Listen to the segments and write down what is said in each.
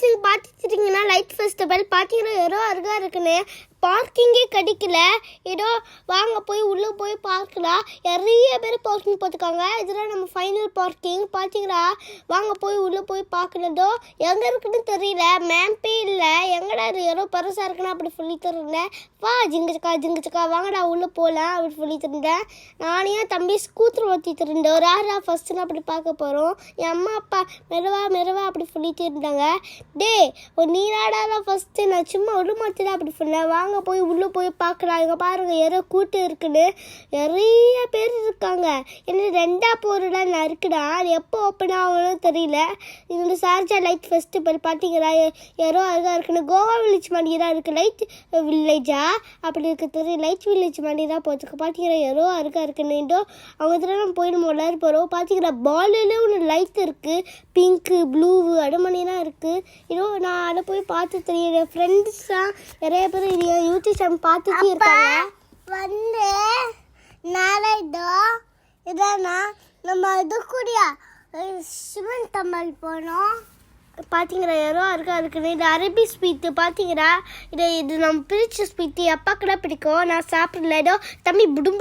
Friends நீங்கள் பார்த்துட்டிங்கன்னா light festival பார்த்தீங்கன்னா யாரோ அருகா இருக்குன்னு பார்க்கிங்கே கிடைக்கல. ஏதோ வாங்க போய் உள்ளே போய் பார்க்கலாம். நிறைய பேர் பார்க்கிங் பார்த்துக்காங்க. இதெல்லாம் நம்ம ஃபைனல் பார்க்கிங் பார்த்தீங்களா. வாங்க போய் உள்ளே போய் பார்க்கணுதோ எங்கே இருக்குன்னு தெரியல. மேம்பே இல்லை. எங்கடா யாரோ பரசாக இருக்குன்னு அப்படி சொல்லிட்டு இருந்தேன். வா ஜிங்கச்சக்கா வாங்கடா உள்ளே போகலாம் அப்படி சொல்லிட்டு இருந்தேன். நானே தம்பி ஸ்கூட்டர் ஓட்டிட்டு இருந்தேன். ஒரு ஆறா ஃபஸ்ட்டுன்னு அப்படி பார்க்க போகிறோம். என் அம்மா அப்பா மெருவா அப்படி சொல்லிட்டு இருந்தாங்க. டே ஒரு நீராடாதான் ஃபஸ்ட்டு நான் சும்மா ஒரு மாற்றி அப்படி சொன்னேன். வாங்க போய் உள்ளே போய் பார்க்கலாம். இங்கே பாருங்கள் யாரோ கூட்டம் இருக்குன்னு நிறைய பேர் இருக்காங்க. என்ன ரெண்டா போகிறதா நான் இருக்குடா. அது எப்போ ஓப்பன் ஆகணும்னு தெரியல. இந்த சார்ஜா லைட் ஃபெஸ்டிவல் பார்த்தீங்களா யாரோ அழகாக இருக்குன்னு. கோவா வில்லேஜ் மாதிரி தான் இருக்குது. லைட் வில்லேஜா அப்படி இருக்கு தெரியல. லைட் வில்லேஜ் மாதிரி தான் போச்சுக்கு பார்த்தீங்களா யாரோ அழகாக இருக்குன்னு. அவங்க இதில் நம்ம போய் நம்ம எல்லாரும் போகிறோம். பார்த்தீங்களா பாலில் ஒன்று லைட் இருக்குது. பிங்க்கு ப்ளூ அடுமணிலாம் இருக்குது. நான் அதை போய் பார்த்து தெரியுது. ஃப்ரெண்ட்ஸ்லாம் நிறைய பேர் யூடியூப் பார்த்துட்டே இருக்காங்க. இதானா நம்ம இது கூடிய சிவன் தமிழ் போனோம். பார்த்தீங்களா யாரோ அருகா இருக்குன்னு. இது அரபி ஸ்வீட்டு பார்த்தீங்களா. இது நம்ம பிரிச்ச ஸ்வீட்டு அப்பாக்கூட பிடிக்கும். நான் சாப்பிடல. ஏதோ தம்பி புடும்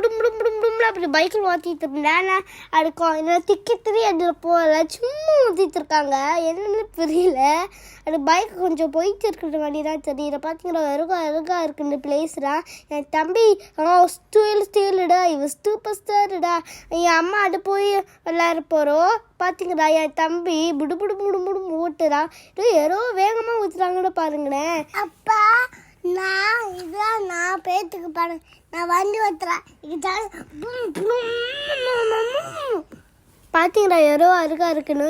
அப்படி பைக்கில் ஓட்டிட்டு இருந்தேன். நான் அதுக்கும் என்னோட திக்கி அதில் போகல. சும்மா ஊற்றிட்டு இருக்காங்க. என்னன்னு தெரியல. அது பைக் கொஞ்சம் போயிட்டு இருக்கிற மாதிரி தான் தெரியல. பார்த்தீங்களா அருகா இருக்குன்னு பிளேஸ்லாம். என் தம்பி ஸ்டீலுடா இவன் சூப்பர் ஸ்டாருடா. என் அம்மா அது போய் விளையாட போகிறோம். பார்த்தீங்களா என் தம்பி புடு ஊட்டுறா. யாரோ வேகமாக ஊற்றுறாங்கன்னு பாருங்களேன். அப்பா நான் பேத்துக்கு பாருங்க. நான் வண்டி ஓட்டுறேன். பார்த்தீங்களா யாரோ அருகா இருக்குன்னு.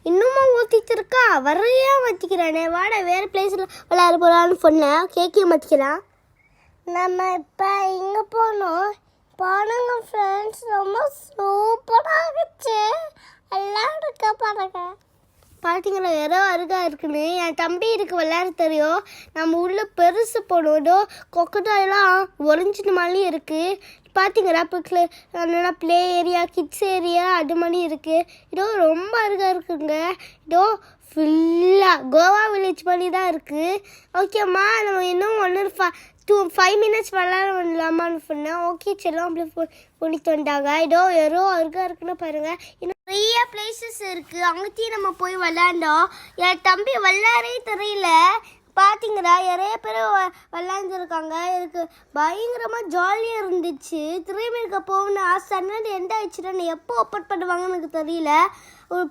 இன்னுமா ஊற்றிட்டு இருக்கா. வரையா மாற்றிக்கிறானே. வாட வேறு பிளேஸில் விளையாட போகலான்னு சொன்னேன். கேக்கையும் மாற்றிக்கிறான். நம்ம இப்போ இங்கே போனோங்க ஃப்ரெண்ட்ஸ். ரொம்ப சூப்பராக இருந்துச்சு. எல்லாம் இருக்கா பாருங்க. பார்த்தீங்களா யாரோ அருகா இருக்குன்னு. என் தம்பி இருக்கு விளையாட தெரியும். நம்ம உள்ள பெருசு போனோம். கொக்கட்டாயெல்லாம் ஒளிஞ்சிட்டு மாதிரி இருக்குது. பார்த்தீங்களா இப்போ ப்ளே ஏரியா கிட்ஸ் ஏரியா அது மாதிரி இருக்குது. ரொம்ப அருகா இருக்குங்க. ஃபுல்லாக கோவா வில்லேஜ் மாதிரி தான் இருக்குது. ஓகேம்மா நம்ம இன்னும் 5 மினிட்ஸ் விளாடலாமான்னு சொன்னேன். ஓகே செல்லம் அப்படி பண்ணிட்டு வந்தாங்க. யாரோ அருகா இருக்குன்னு பாருங்கள். இன்னும் நிறைய பிளேசஸ் இருக்குது. அங்கேயும் நம்ம போய் விளாண்டோம். என் தம்பி விளாடவே தெரியல. பார்த்தீங்களா நிறைய பேர் விளாண்டுருக்காங்க. எனக்கு பயங்கரமாக ஜாலியாக இருந்துச்சு. திரும்பி இருக்க போகணுன்னு ஆசை. எந்த ஆயிடுச்சுன்னா எப்போ ஓப்பன் பண்ணுவாங்கன்னு எனக்கு தெரியல.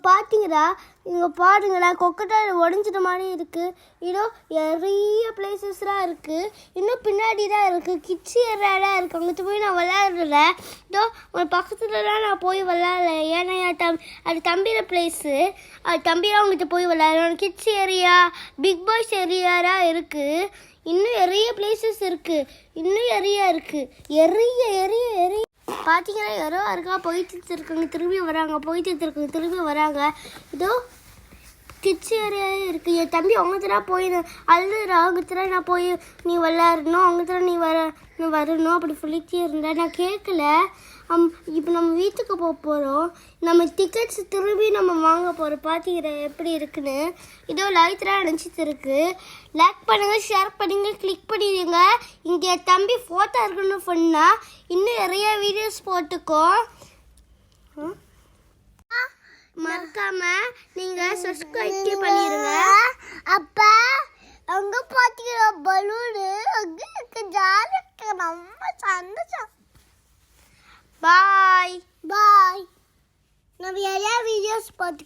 பார்த்தீங்களா இங்கே பாருங்களா கொக்கட்டாயில் உடஞ்சிட்ட மாதிரி இருக்குது. நிறைய பிளேசஸ்லாம் இருக்குது. இன்னும் பின்னாடி தான் இருக்குது. கிட்ஸ் ஏரியாலாம் இருக்குது. அங்கிட்ட போய் நான் விளையாடுறேன். ஒரு பக்கத்துலலாம் நான் போய் விளையாடல. ஏன்னா அது தம்பியோட பிளேஸு. அது தம்பியாக அவங்ககிட்ட போய் விளையாடுறோம். கிட்ஸ் ஏரியா பிக் பாய்ஸ் ஏரியாலாம் இருக்குது. இன்னும் நிறைய பிளேசஸ் இருக்குது. இன்னும் நிறையா இருக்குது. எரிய பார்த்தீங்கன்னா யாரோ அருகா போயிட்டு இருக்காங்க. திரும்பி வராங்க. கிட்ஸ் ஏரியாவே இருக்குது. என் தம்பி அவங்க தர போய் அழுதுறா. அவங்க தர நான் போய் நீ விளையாடணும். அவங்க தர நீ வரணும் அப்படி சொல்லிட்டே இருந்தேன். நான் கேட்கல. இப்போ நம்ம வீட்டுக்கு போகிறோம். நம்ம டிக்கெட்ஸ் திரும்பி நம்ம வாங்க போகிறோம். பார்த்தீங்கன்னா எப்படி இருக்குன்னு. லைட்லாம் நினச்சிட்டு இருக்குது. லைக் பண்ணுங்கள், ஷேர் பண்ணுங்கள், கிளிக் பண்ணிடுங்க. இங்கே என் தம்பி ஃபோட்டோ இருக்குன்னு சொன்னால் இன்னும் நிறைய வீடியோஸ் போட்டுக்கோ. மறக்காம நீங்க சப்ஸ்கிரைப் பண்ணிடுங்க. அப்ப அங்க பாத்தீங்கன்னா பலூனு அங்க இருக்கு. ஜாலியா இருக்கு. ரொம்ப சந்தோஷம். பாய். நம்ம எல்லா வீடியோஸ் பார்த்து